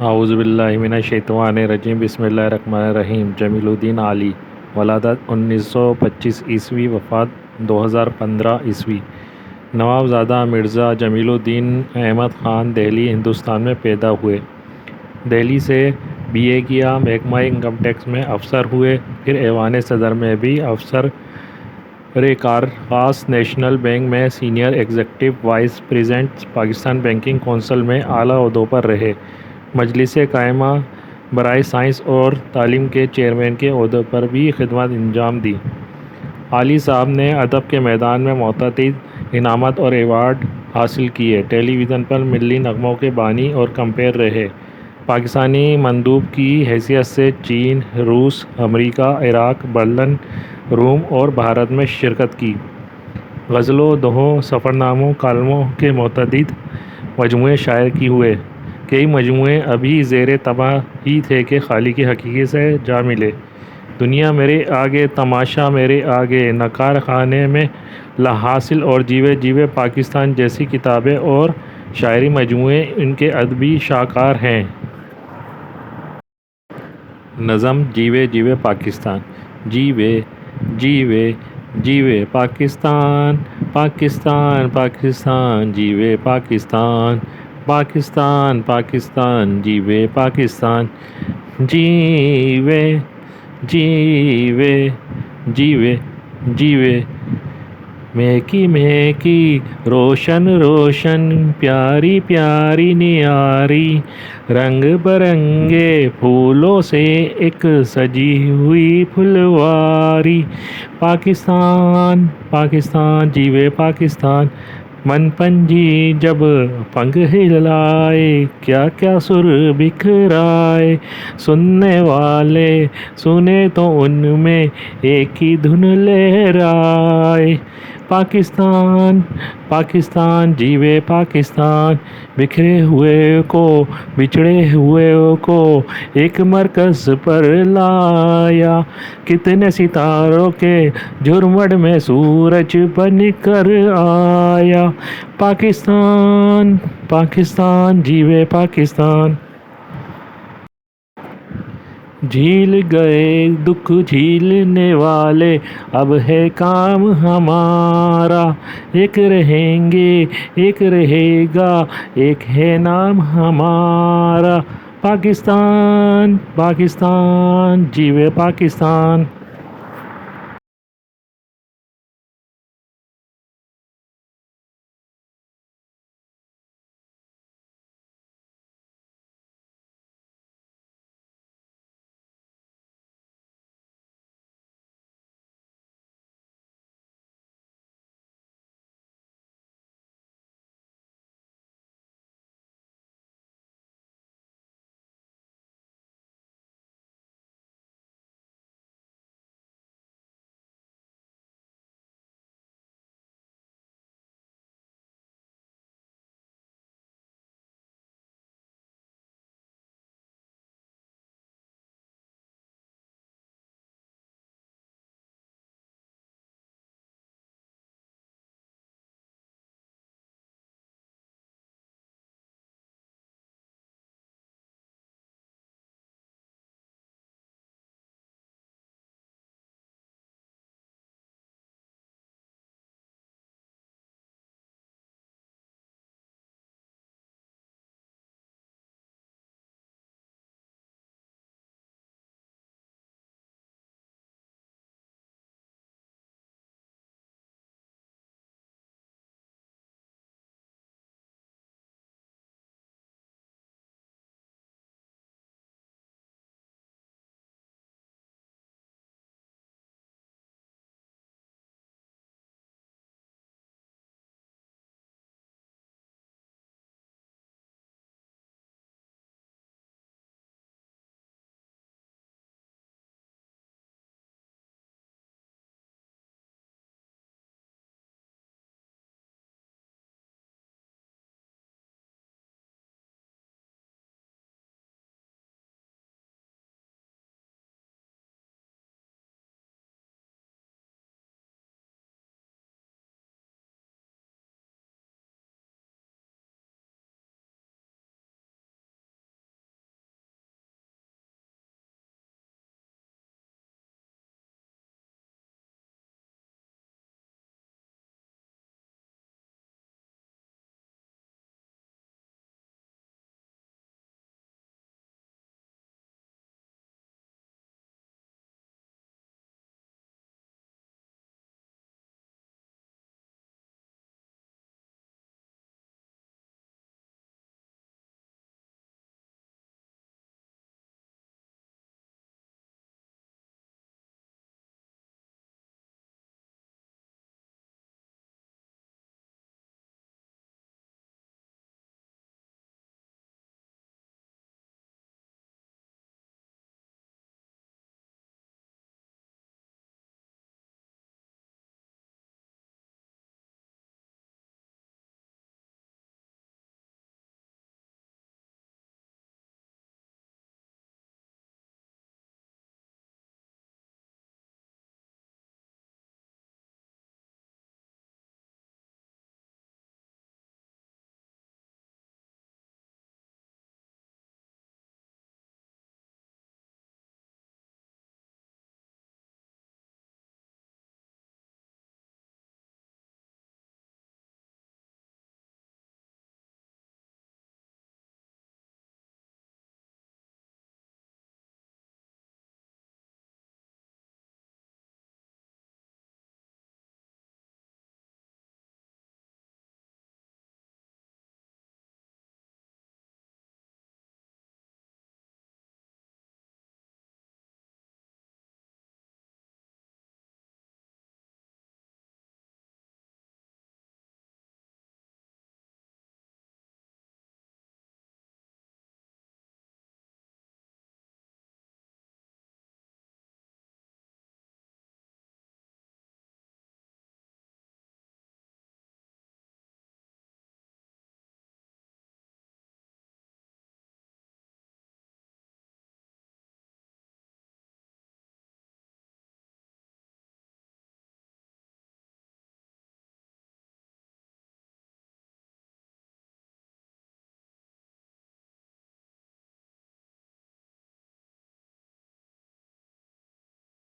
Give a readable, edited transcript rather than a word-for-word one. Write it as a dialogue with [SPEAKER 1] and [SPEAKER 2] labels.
[SPEAKER 1] اعوذ باللہ من الشیطان الرجیم بسم اللہ الرحمن الرحیم۔ جمیل الدین علی، ولادت 1925 عیسوی، وفات 2015 عیسوی۔ نوابزادہ مرزا جمیل الدین احمد خان دہلی، ہندوستان میں پیدا ہوئے۔ دہلی سے BA کیا، محکمہ انکم ٹیکس میں افسر ہوئے، پھر ایوان صدر میں بھی افسر کار خاص، نیشنل بینک میں senior executive vice president, Pakistan banking council میں اعلیٰ عہدوں پر رہے، مجلس قائمہ برائے سائنس اور تعلیم کے چیئرمین کے عہدے پر بھی خدمات انجام دیں۔ علی صاحب نے ادب کے میدان میں متعدد انعامات اور ایوارڈ حاصل کیے۔ ٹیلی ویژن پر ملی نغموں کے بانی اور کمپیر رہے۔ پاکستانی مندوب کی حیثیت سے چین، روس، امریکہ، عراق، برلن، روم اور بھارت میں شرکت کی۔ غزلوں، دوہوں، سفرناموں، کالموں کے متعدد مجموعے شائع کی ہوئے۔ کئی مجموعے ابھی زیر طبع ہی تھے کہ خالق حقیقی سے جا ملے۔ دنیا میرے آگے، تماشا میرے آگے، نقار خانے میں لا حاصل اور جیوے جیوے پاکستان جیسی کتابیں اور شاعری مجموعے ان کے ادبی شاہکار ہیں۔ نظم: جیوے جیوے پاکستان۔ جیوے جیوے جیوے پاکستان، پاکستان پاکستان جیوے پاکستان، پاکستان پاکستان جیوے پاکستان۔ جیوے جیوے جیوے جیوے مہکی مہکی، روشن روشن، پیاری پیاری نیاری، رنگ برنگے پھولوں سے ایک سجی ہوئی پھلواری۔ پاکستان پاکستان جیوے پاکستان، من پنجی جب پنکھ ہلائے، کیا کیا سر بکھرائے، سننے والے سنے تو ان میں ایک ہی دھن لہرائے۔ پاکستان پاکستان جیوے پاکستان، بکھرے ہوئے کو بچھڑے ہوئے کو ایک مرکز پر لایا، کتنے ستاروں کے جھرمٹ میں سورج بن کر آیا۔ پاکستان پاکستان جیوے پاکستان۔ جھیل گئے دکھ جھیلنے والے، اب ہے کام ہمارا، ایک رہیں گے ایک رہے گا، ایک ہے نام ہمارا۔ پاکستان پاکستان جیوے پاکستان۔